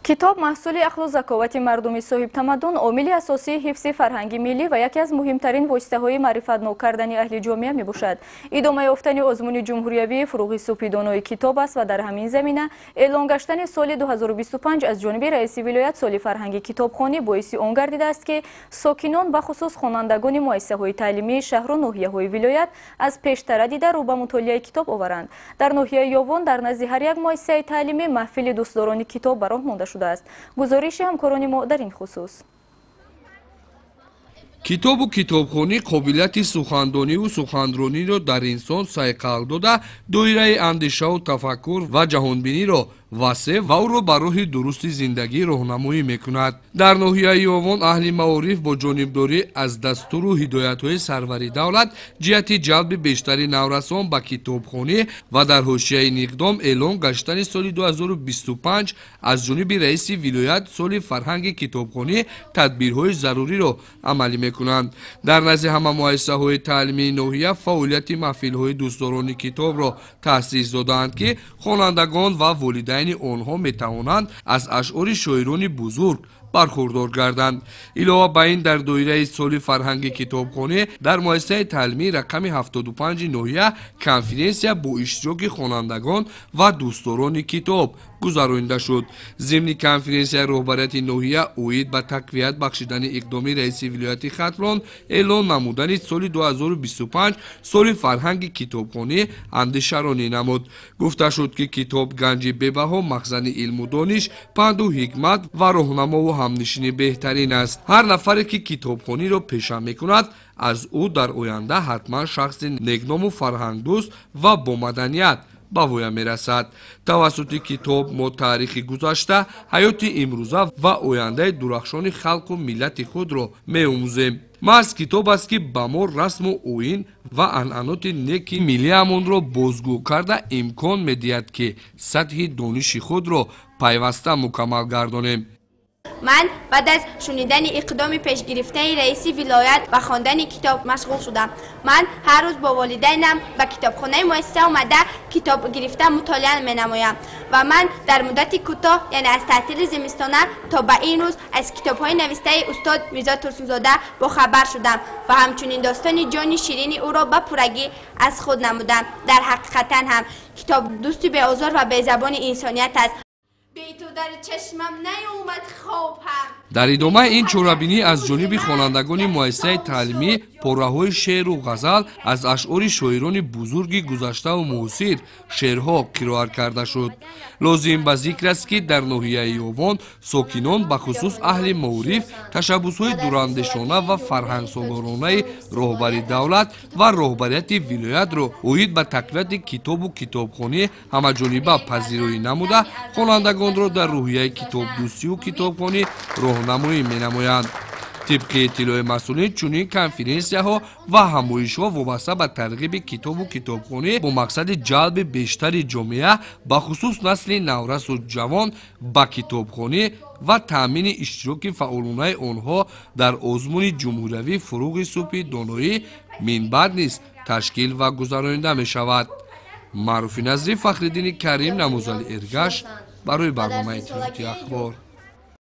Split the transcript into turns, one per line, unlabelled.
کتاب محصول عقل و ذکاوت مردم صاحب تمدن عامل اساسی حفظ فرهنگ ملی و یکی از مهمترین واسطه‌های معرفت نو کردن اهل جامعه میباشد. ادامه یافتن آزمون جمهوری فروغ صبحی دانای کتاب است و در همین زمینه اعلام گشتن سال 2025 از جانب رئیس ولایت سال فرهنگ کتابخوانی باعث آن گردیده است که ساکنان به خصوص خوانندگان مؤسسه‌های تعلیمی شهر و ناحیه‌های ولایت از پیشتر دیده رو به مطالعه کتاب آورند. در ناحیه یاون در نزد هر یک مؤسسه تعلیمی محفل دوستداران کتاب براه مانده شده است. گزارش همکاران ما در این خصوص.
کتاب و کتابخوانی قابلیت سخنرانی و سخنرانی را در انسان سایقل داده دایره اندیشه و تفکر و جهانبینی را وسیع و او را بر راه درست زندگی راهنمایی میکند. در ناحیه یاون اهل معارف با جانبداری از دستور و هدایت‌های سروری دولت جهت جلب بیشتر نورسان به کتابخوانی و در حاشیه این اقدام اعلام گشتن سال 2025 از جانب رئیس ولایت سال فرهنگ کتابخوانی تدبیرهای ضروری را عملی میکنند. در نزد همه مؤسسه‌های تعلیمی ناحیه فعالیت محفل‌های دوستداران کتاب را تأسیس دادند که خوانندگان و والدین آنها میتوانند از اشعار شاعران بزرگ برخوردار گردند. علاوه بر این در دایره سال فرهنگ کتابخوانی در مؤسسه تعلیمی رقم 75 ناحیه کنفرانسیا با اشتراک خوانندگان و دوستداران کتاب گذرانده شد. ضمن کنفرانسیا رهبریت ناحیه اوید به تقویت بخشیدن اقدام رئیس ولایت ختلان اعلان نمودن سال 2025 سال فرهنگ کتابخوانی اندیشه‌رانی نمود. گفته شد که کتاب گنج به‌بها مخزن علم و دانش، پند و حکمت و راهنما و همنشین بهترین است. هر نفری که کتابخوانی را پیشه میکند از او در آینده حتما شخص نگنام و فرهنگ دوست و با مدنیت به وی میرسد. توسط کتاب ما تاریخ گذشته، حیات امروزه و آینده درخشان خلق و ملت خود را می‌آموزیم. محض کتاب است که به ما رسم و آیین و عنعنات نیک ملی امان را بازگو کرده امکان می‌دهد که سطح دانش خود را پیوسته مکمل گردانیم.
من بعد از شنیدن اقدام پیش گرفته رئیس ولایت و خواندن کتاب مشغول شدم. من هر روز با والدینم به کتابخانه مؤسسه آمده کتاب گرفته مطالعه می نمایم و من در مدت کوتاه یعنی از تعطیل زمستانه تا به این روز از کتاب‌های نوشته استاد میرزا ترسونزاده با خبر شدم و همچنین داستان جان شیرین او را به پرگی از خود نمودم. در حقیقت هم کتاب دوستی به آزار و به زبان انسانیت است. بی تو در چشمم نیومد خواب هم.
در ادامه این چورابینی از جانب خوانندگان مؤسسه تعلیمی پره‌های شعر و غزل از اشعار شاعران بزرگ گذشته و معاصر شعرها قرائت کرده شد. لازم به ذکر است که در ناحیه یاون ساکنان به خصوص اهل معارف تشبس‌های دوراندیشانه و فرهنگ‌سالارانه رهبری دولت و رهبریت ولایت را اوید به تقویت کتاب و کتابخوانی همه‌جانبه پذیرایی نموده خوانندگان را در روحیه کتاب دوستی و کتابخوانی راهنمایی می‌نمایند. طبق اطلاع مسئولین چنین کنفرانسیاها و همایش‌ها وابسته به ترغیب کتاب و کتابخوانی با مقصد جلب بیشتر جامعه به خصوص نسل نورس و جوان به کتابخوانی و تأمین اشتراک فعالانه آنها در آزمون جمهوری فروغ صبحی دانایی من بعد نیز تشکیل و گذرانده می شود. معروف نظری فخرالدین کریم نمازلی ارگشت برای برنامه اطلاعاتی اخبار.